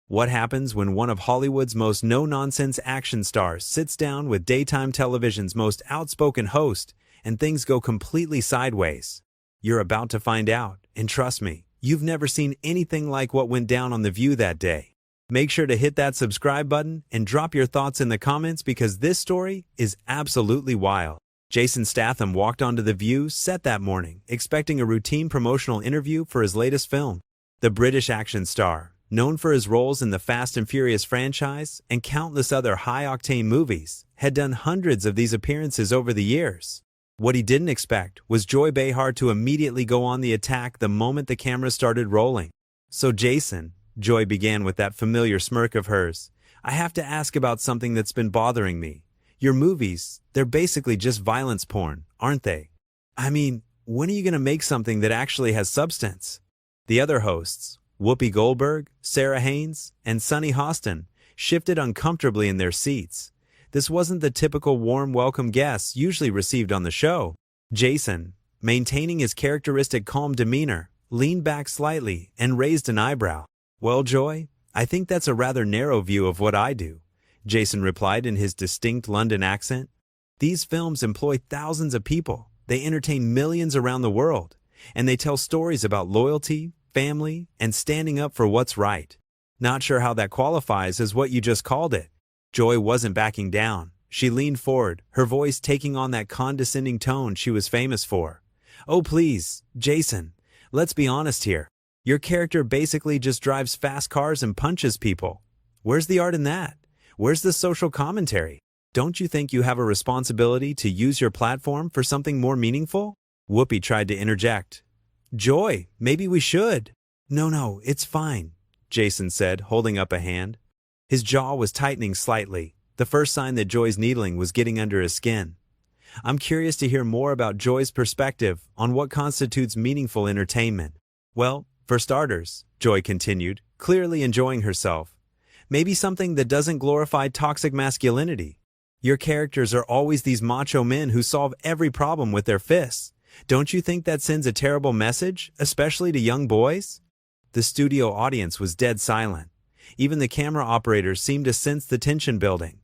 What happens when one of Hollywood's most no-nonsense action stars sits down with daytime television's most outspoken host and things go completely sideways? You're about to find out, and trust me, you've never seen anything like what went down on The View that day. Make sure to hit that subscribe button and drop your thoughts in the comments because this story is absolutely wild. Jason Statham walked onto The View set that morning, expecting a routine promotional interview for his latest film. The British action star, known for his roles in the Fast and Furious franchise and countless other high-octane movies, had done hundreds of these appearances over the years. What he didn't expect was Joy Behar to immediately go on the attack the moment the camera started rolling. "So Jason," Joy began with that familiar smirk of hers, "I have to ask about something that's been bothering me. Your movies, they're basically just violence porn, aren't they? I mean, when are you going to make something that actually has substance?" The other hosts, Whoopi Goldberg, Sarah Haynes, and Sunny Hostin, shifted uncomfortably in their seats. This wasn't the typical warm welcome guests usually received on the show. Jason, maintaining his characteristic calm demeanor, leaned back slightly and raised an eyebrow. "Well, Joy, I think that's a rather narrow view of what I do," Jason replied in his distinct London accent. "These films employ thousands of people, they entertain millions around the world, and they tell stories about loyalty, family, and standing up for what's right. Not sure how that qualifies as what you just called it." Joy wasn't backing down. She leaned forward, her voice taking on that condescending tone she was famous for. "Oh please, Jason, let's be honest here. Your character basically just drives fast cars and punches people. Where's the art in that? Where's the social commentary? Don't you think you have a responsibility to use your platform for something more meaningful?" Whoopi tried to interject. "Joy, maybe we should." No, it's fine," Jason said, holding up a hand. His jaw was tightening slightly, the first sign that Joy's needling was getting under his skin. "I'm curious to hear more about Joy's perspective on what constitutes meaningful entertainment." "Well, for starters," Joy continued, clearly enjoying herself, "maybe something that doesn't glorify toxic masculinity. Your characters are always these macho men who solve every problem with their fists. Don't you think that sends a terrible message, especially to young boys?" The studio audience was dead silent. Even the camera operators seemed to sense the tension building.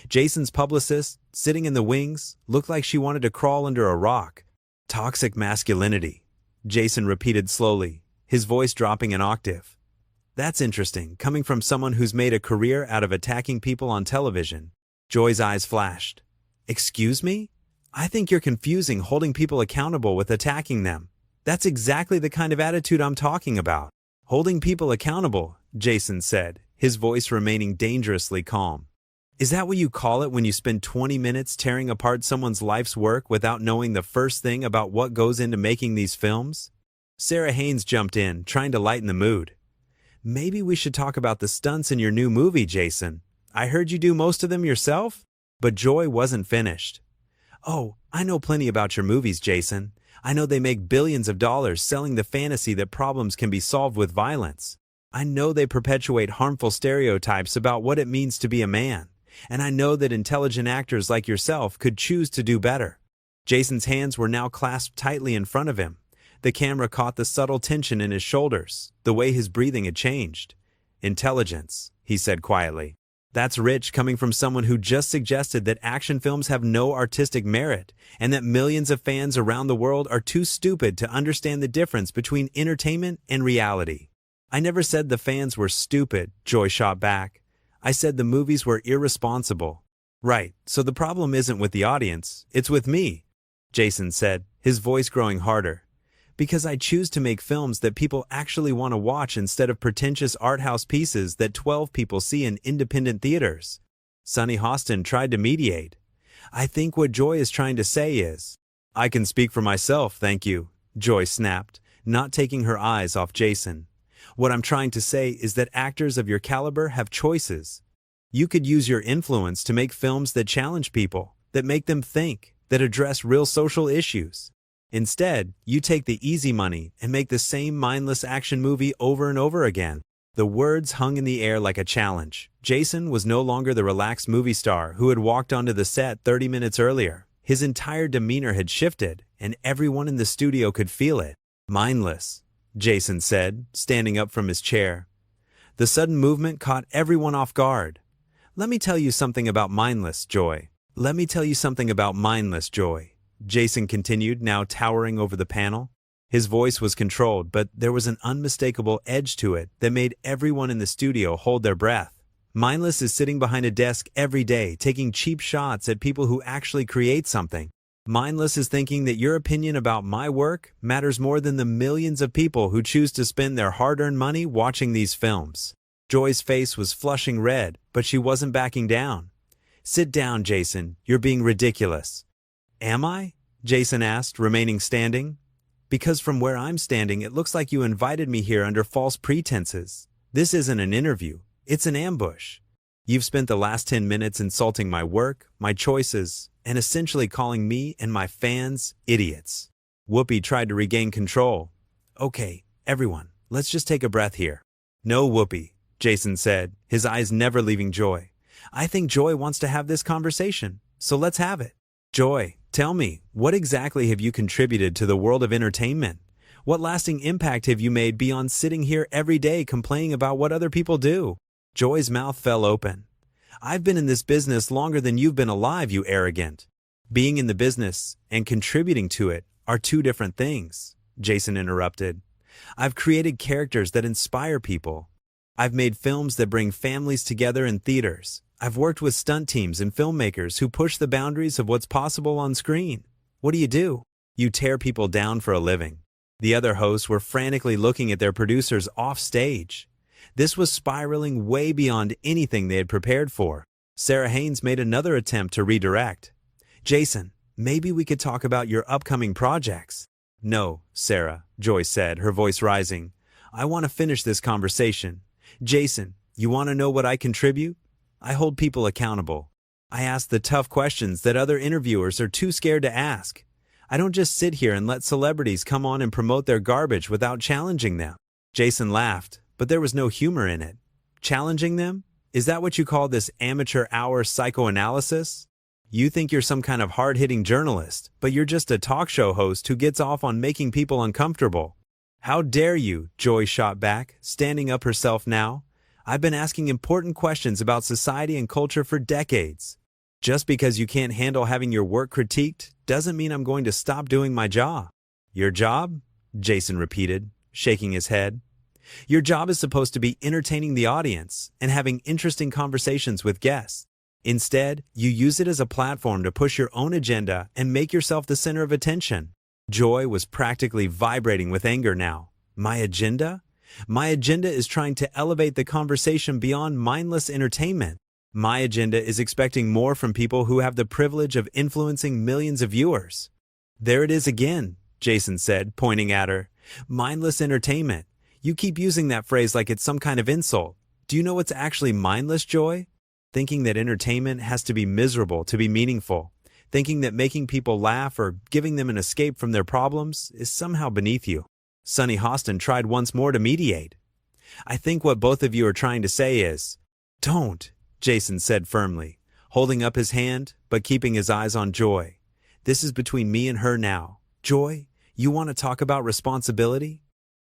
Jason's publicist, sitting in the wings, looked like she wanted to crawl under a rock. "Toxic masculinity," Jason repeated slowly, his voice dropping an octave. "That's interesting, coming from someone who's made a career out of attacking people on television." Joy's eyes flashed. "Excuse me? I think you're confusing holding people accountable with attacking them. That's exactly the kind of attitude I'm talking about." "Holding people accountable," Jason said, his voice remaining dangerously calm. "Is that what you call it when you spend 20 minutes tearing apart someone's life's work without knowing the first thing about what goes into making these films?" Sarah Haynes jumped in, trying to lighten the mood. "Maybe we should talk about the stunts in your new movie, Jason. I heard you do most of them yourself?" But Joy wasn't finished. "Oh, I know plenty about your movies, Jason. I know they make billions of dollars selling the fantasy that problems can be solved with violence. I know they perpetuate harmful stereotypes about what it means to be a man. And I know that intelligent actors like yourself could choose to do better." Jason's hands were now clasped tightly in front of him. The camera caught the subtle tension in his shoulders, the way his breathing had changed. "Intelligence," he said quietly. "That's rich coming from someone who just suggested that action films have no artistic merit and that millions of fans around the world are too stupid to understand the difference between entertainment and reality." "I never said the fans were stupid," Joy shot back. "I said the movies were irresponsible." "Right, so the problem isn't with the audience, it's with me," Jason said, his voice growing harder. "Because I choose to make films that people actually want to watch instead of pretentious art house pieces that 12 people see in independent theaters." Sunny Hostin tried to mediate. "I think what Joy is trying to say is—" "I can speak for myself, thank you," Joy snapped, not taking her eyes off Jason. "What I'm trying to say is that actors of your caliber have choices. You could use your influence to make films that challenge people, that make them think, that address real social issues. Instead, you take the easy money and make the same mindless action movie over and over again." The words hung in the air like a challenge. Jason was no longer the relaxed movie star who had walked onto the set 30 minutes earlier. His entire demeanor had shifted, and everyone in the studio could feel it. "Mindless," Jason said, standing up from his chair. The sudden movement caught everyone off guard. "Let me tell you something about mindless joy. Let me tell you something about mindless joy," Jason continued, now towering over the panel. His voice was controlled, but there was an unmistakable edge to it that made everyone in the studio hold their breath. Mindless is sitting behind a desk every day, taking cheap shots at people who actually create something. Mindless is thinking that your opinion about my work matters more than the millions of people who choose to spend their hard-earned money watching these films. Joy's face was flushing red, but she wasn't backing down. "Sit down, Jason. You're being ridiculous." "Am I?" Jason asked, remaining standing. "Because from where I'm standing, it looks like you invited me here under false pretenses. This isn't an interview. It's an ambush. You've spent the last 10 minutes insulting my work, my choices, and essentially calling me and my fans idiots." Whoopi tried to regain control. "Okay, everyone, let's just take a breath here." "No, Whoopi," Jason said, his eyes never leaving Joy. "I think Joy wants to have this conversation, so let's have it. Joy, tell me, what exactly have you contributed to the world of entertainment? What lasting impact have you made beyond sitting here every day complaining about what other people do?" Joy's mouth fell open. "I've been in this business longer than you've been alive, you arrogant." "Being in the business and contributing to it are two different things," Jason interrupted. "I've created characters that inspire people. I've made films that bring families together in theaters. I've worked with stunt teams and filmmakers who push the boundaries of what's possible on screen. What do? You tear people down for a living." The other hosts were frantically looking at their producers off stage. This was spiraling way beyond anything they had prepared for. Sarah Haynes made another attempt to redirect. "Jason, maybe we could talk about your upcoming projects." "No, Sarah," Joy said, her voice rising. "I want to finish this conversation. Jason, you want to know what I contribute? I hold people accountable. I ask the tough questions that other interviewers are too scared to ask. I don't just sit here and let celebrities come on and promote their garbage without challenging them." Jason laughed, but there was no humor in it. "Challenging them? Is that what you call this amateur hour psychoanalysis? You think you're some kind of hard-hitting journalist, but you're just a talk show host who gets off on making people uncomfortable." "How dare you?" Joy shot back, standing up herself now. "I've been asking important questions about society and culture for decades. Just because you can't handle having your work critiqued doesn't mean I'm going to stop doing my job." "Your job?" Jason repeated, shaking his head. "Your job is supposed to be entertaining the audience and having interesting conversations with guests. Instead, you use it as a platform to push your own agenda and make yourself the center of attention." Joy was practically vibrating with anger now. "My agenda? My agenda is trying to elevate the conversation beyond mindless entertainment. My agenda is expecting more from people who have the privilege of influencing millions of viewers." "There it is again," Jason said, pointing at her. "Mindless entertainment. You keep using that phrase like it's some kind of insult. Do you know what's actually mindless, Joy? Thinking that entertainment has to be miserable to be meaningful. Thinking that making people laugh or giving them an escape from their problems is somehow beneath you." Sunny Hostin tried once more to mediate. "I think what both of you are trying to say is..." "Don't," Jason said firmly, holding up his hand but keeping his eyes on Joy. "This is between me and her now. Joy, you want to talk about responsibility?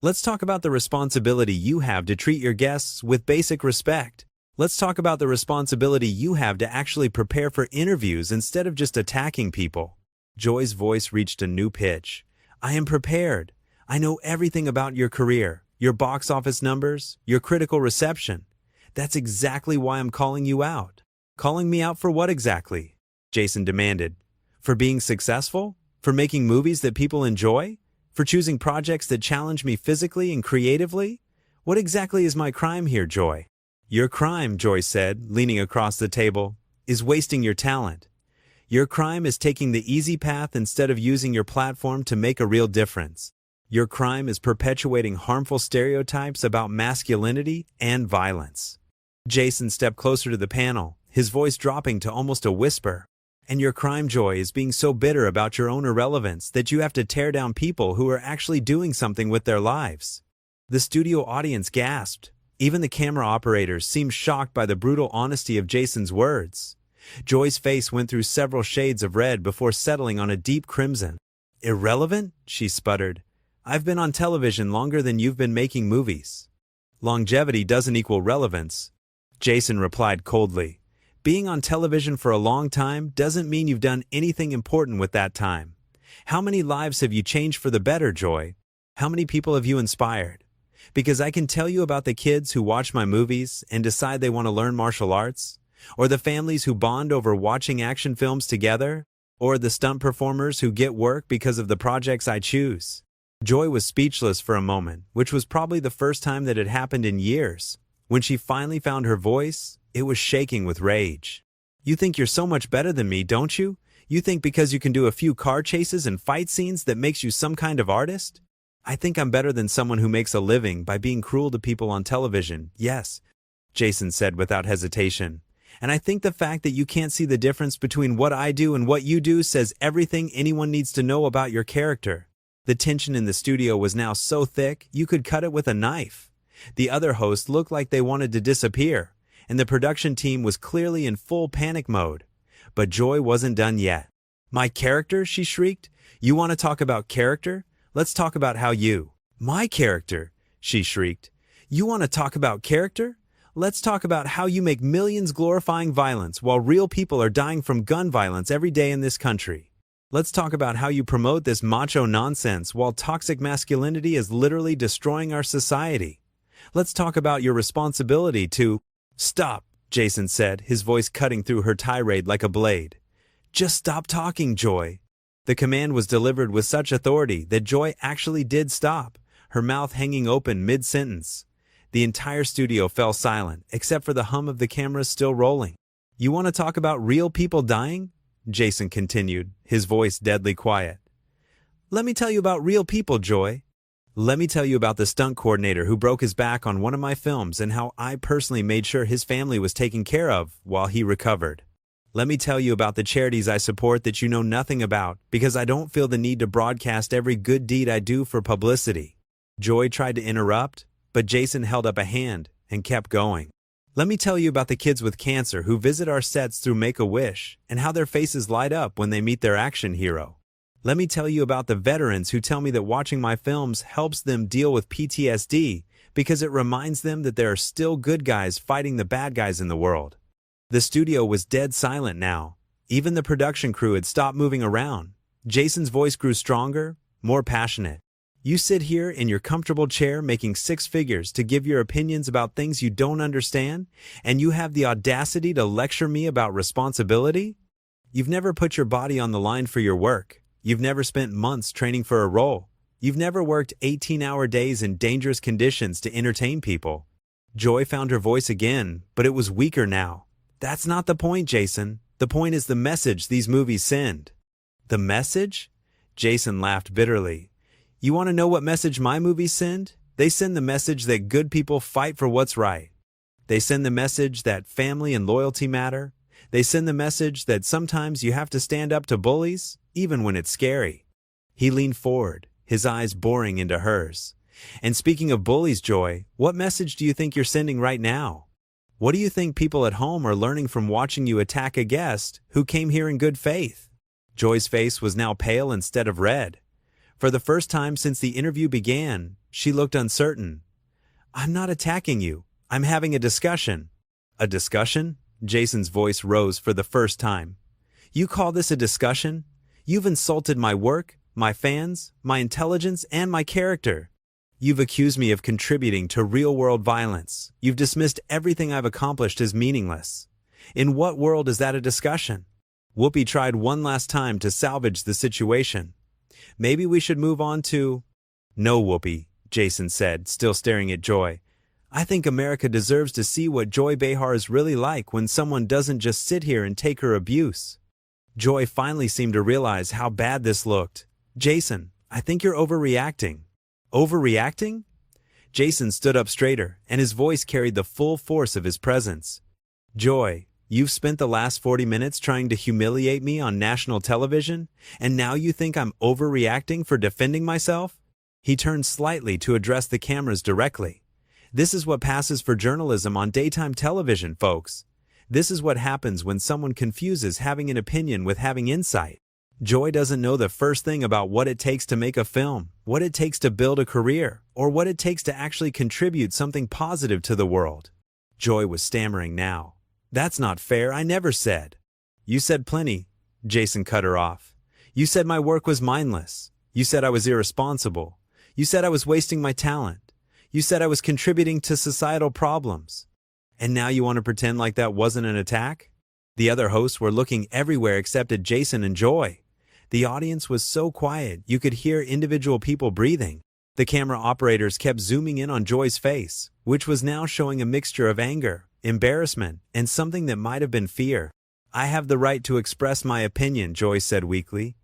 Let's talk about the responsibility you have to treat your guests with basic respect. Let's talk about the responsibility you have to actually prepare for interviews instead of just attacking people." Joy's voice reached a new pitch. "I am prepared. I know everything about your career, your box office numbers, your critical reception. That's exactly why I'm calling you out." "Calling me out for what exactly?" Jason demanded. "For being successful? For making movies that people enjoy? For choosing projects that challenge me physically and creatively? What exactly is my crime here, Joy?" "Your crime," Joy said, leaning across the table, "is wasting your talent. Your crime is taking the easy path instead of using your platform to make a real difference. Your crime is perpetuating harmful stereotypes about masculinity and violence." Jason stepped closer to the panel, his voice dropping to almost a whisper. "And your crime, Joy, is being so bitter about your own irrelevance that you have to tear down people who are actually doing something with their lives." The studio audience gasped. Even the camera operators seemed shocked by the brutal honesty of Jason's words. Joy's face went through several shades of red before settling on a deep crimson. "Irrelevant?" she sputtered. "I've been on television longer than you've been making movies." Longevity doesn't equal relevance. Jason replied coldly. Being on television for a long time doesn't mean you've done anything important with that time. How many lives have you changed for the better, Joy? How many people have you inspired? Because I can tell you about the kids who watch my movies and decide they want to learn martial arts, or the families who bond over watching action films together, or the stunt performers who get work because of the projects I choose. Joy was speechless for a moment, which was probably the first time that had happened in years. When she finally found her voice, it was shaking with rage. You think you're so much better than me, don't you? You think because you can do a few car chases and fight scenes that makes you some kind of artist? I think I'm better than someone who makes a living by being cruel to people on television, yes, Jason said without hesitation. And I think the fact that you can't see the difference between what I do and what you do says everything anyone needs to know about your character. The tension in the studio was now so thick you could cut it with a knife. The other hosts looked like they wanted to disappear, and the production team was clearly in full panic mode. But Joy wasn't done yet. My character, she shrieked. You want to talk about character? Let's talk about how you... My character, she shrieked. You want to talk about character? Let's talk about how you make millions glorifying violence while real people are dying from gun violence every day in this country. Let's talk about how you promote this macho nonsense while toxic masculinity is literally destroying our society. Let's talk about your responsibility to... Stop, Jason said, his voice cutting through her tirade like a blade. Just stop talking, Joy. The command was delivered with such authority that Joy actually did stop, her mouth hanging open mid-sentence. The entire studio fell silent, except for the hum of the cameras still rolling. You want to talk about real people dying? Jason continued, his voice deadly quiet. Let me tell you about real people, Joy. Let me tell you about the stunt coordinator who broke his back on one of my films and how I personally made sure his family was taken care of while he recovered. Let me tell you about the charities I support that you know nothing about because I don't feel the need to broadcast every good deed I do for publicity. Joy tried to interrupt, but Jason held up a hand and kept going. Let me tell you about the kids with cancer who visit our sets through Make-A-Wish and how their faces light up when they meet their action hero. Let me tell you about the veterans who tell me that watching my films helps them deal with PTSD because it reminds them that there are still good guys fighting the bad guys in the world. The studio was dead silent now. Even the production crew had stopped moving around. Jason's voice grew stronger, more passionate. You sit here in your comfortable chair making six figures to give your opinions about things you don't understand, and you have the audacity to lecture me about responsibility? You've never put your body on the line for your work. You've never spent months training for a role. You've never worked 18-hour days in dangerous conditions to entertain people. Joy found her voice again, but it was weaker now. That's not the point, Jason. The point is the message these movies send. The message? Jason laughed bitterly. You want to know what message my movies send? They send the message that good people fight for what's right. They send the message that family and loyalty matter. They send the message that sometimes you have to stand up to bullies, even when it's scary. He leaned forward, his eyes boring into hers. And speaking of bullies, Joy, what message do you think you're sending right now? What do you think people at home are learning from watching you attack a guest who came here in good faith? Joy's face was now pale instead of red. For the first time since the interview began, she looked uncertain. I'm not attacking you. I'm having a discussion. A discussion? Jason's voice rose for the first time. You call this a discussion? You've insulted my work, my fans, my intelligence, and my character. You've accused me of contributing to real-world violence. You've dismissed everything I've accomplished as meaningless. In what world is that a discussion? Whoopi tried one last time to salvage the situation. Maybe we should move on to... No, Whoopi, Jason said, still staring at Joy. I think America deserves to see what Joy Behar is really like when someone doesn't just sit here and take her abuse. Joy finally seemed to realize how bad this looked. Jason, I think you're overreacting. Overreacting? Jason stood up straighter, and his voice carried the full force of his presence. Joy, you've spent the last 40 minutes trying to humiliate me on national television, and now you think I'm overreacting for defending myself? He turned slightly to address the cameras directly. This is what passes for journalism on daytime television, folks. This is what happens when someone confuses having an opinion with having insight. Joy doesn't know the first thing about what it takes to make a film, what it takes to build a career, or what it takes to actually contribute something positive to the world. Joy was stammering now. That's not fair, I never said. You said plenty, Jason cut her off. You said my work was mindless. You said I was irresponsible. You said I was wasting my talent. You said I was contributing to societal problems. And now you want to pretend like that wasn't an attack? The other hosts were looking everywhere except at Jason and Joy. The audience was so quiet you could hear individual people breathing. The camera operators kept zooming in on Joy's face, which was now showing a mixture of anger, embarrassment, and something that might have been fear. I have the right to express my opinion, Joy said weakly.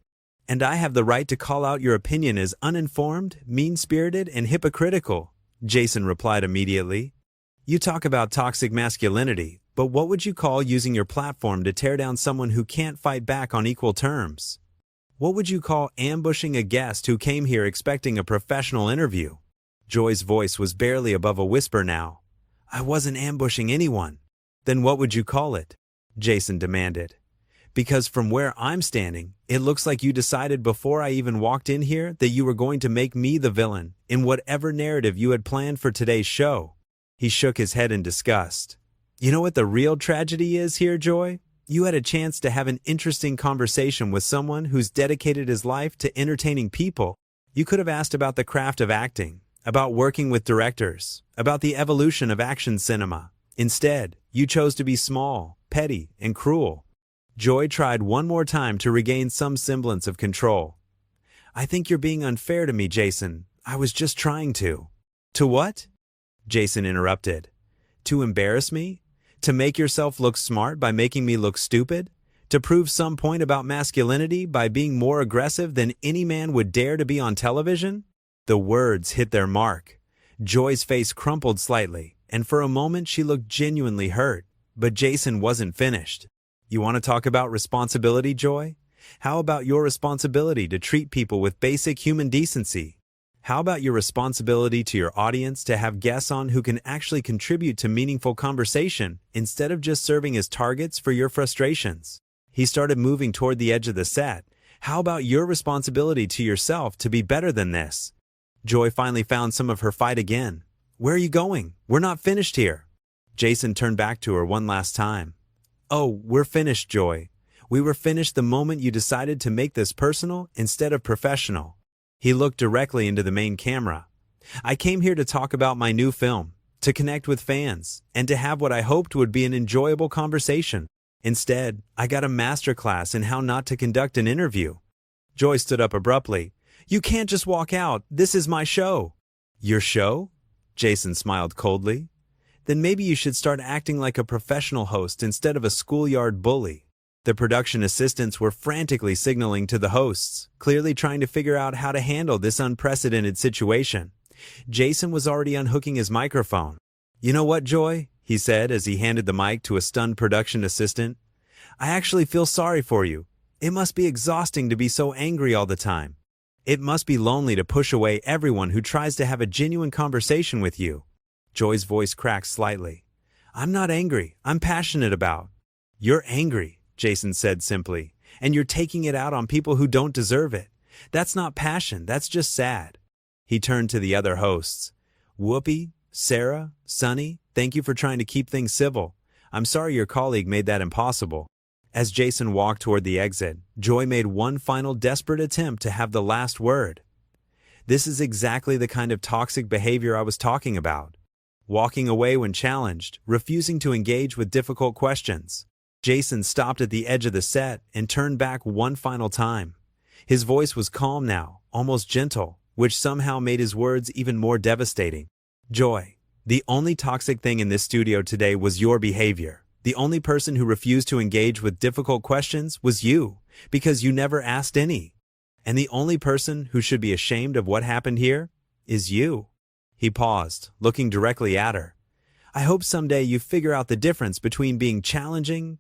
And I have the right to call out your opinion as uninformed, mean-spirited, and hypocritical, Jason replied immediately. You talk about toxic masculinity, but what would you call using your platform to tear down someone who can't fight back on equal terms? What would you call ambushing a guest who came here expecting a professional interview? Joy's voice was barely above a whisper now. I wasn't ambushing anyone. Then what would you call it? Jason demanded. Because from where I'm standing, it looks like you decided before I even walked in here that you were going to make me the villain in whatever narrative you had planned for today's show. He shook his head in disgust. You know what the real tragedy is here, Joy? You had a chance to have an interesting conversation with someone who's dedicated his life to entertaining people. You could have asked about the craft of acting, about working with directors, about the evolution of action cinema. Instead, you chose to be small, petty, and cruel. Joy tried one more time to regain some semblance of control. I think you're being unfair to me, Jason. I was just trying to. To what? Jason interrupted. To embarrass me? To make yourself look smart by making me look stupid? To prove some point about masculinity by being more aggressive than any man would dare to be on television? The words hit their mark. Joy's face crumpled slightly, and for a moment she looked genuinely hurt. But Jason wasn't finished. You want to talk about responsibility, Joy? How about your responsibility to treat people with basic human decency? How about your responsibility to your audience to have guests on who can actually contribute to meaningful conversation instead of just serving as targets for your frustrations? He started moving toward the edge of the set. How about your responsibility to yourself to be better than this? Joy finally found some of her fight again. Where are you going? We're not finished here. Jason turned back to her one last time. Oh, we're finished, Joy. We were finished the moment you decided to make this personal instead of professional. He looked directly into the main camera. I came here to talk about my new film, to connect with fans, and to have what I hoped would be an enjoyable conversation. Instead, I got a masterclass in how not to conduct an interview. Joy stood up abruptly. You can't just walk out. This is my show. Your show? Jason smiled coldly. Then maybe you should start acting like a professional host instead of a schoolyard bully. The production assistants were frantically signaling to the hosts, clearly trying to figure out how to handle this unprecedented situation. Jason was already unhooking his microphone. You know what, Joy? He said as he handed the mic to a stunned production assistant. I actually feel sorry for you. It must be exhausting to be so angry all the time. It must be lonely to push away everyone who tries to have a genuine conversation with you. Joy's voice cracked slightly. I'm not angry. I'm passionate about. You're angry, Jason said simply, and you're taking it out on people who don't deserve it. That's not passion. That's just sad. He turned to the other hosts. Whoopi, Sarah, Sunny, thank you for trying to keep things civil. I'm sorry your colleague made that impossible. As Jason walked toward the exit, Joy made one final desperate attempt to have the last word. This is exactly the kind of toxic behavior I was talking about. Walking away when challenged, refusing to engage with difficult questions. Jason stopped at the edge of the set and turned back one final time. His voice was calm now, almost gentle, which somehow made his words even more devastating. Joy, the only toxic thing in this studio today was your behavior. The only person who refused to engage with difficult questions was you, because you never asked any. And the only person who should be ashamed of what happened here is you. He paused, looking directly at her. I hope someday you figure out the difference between being challenging,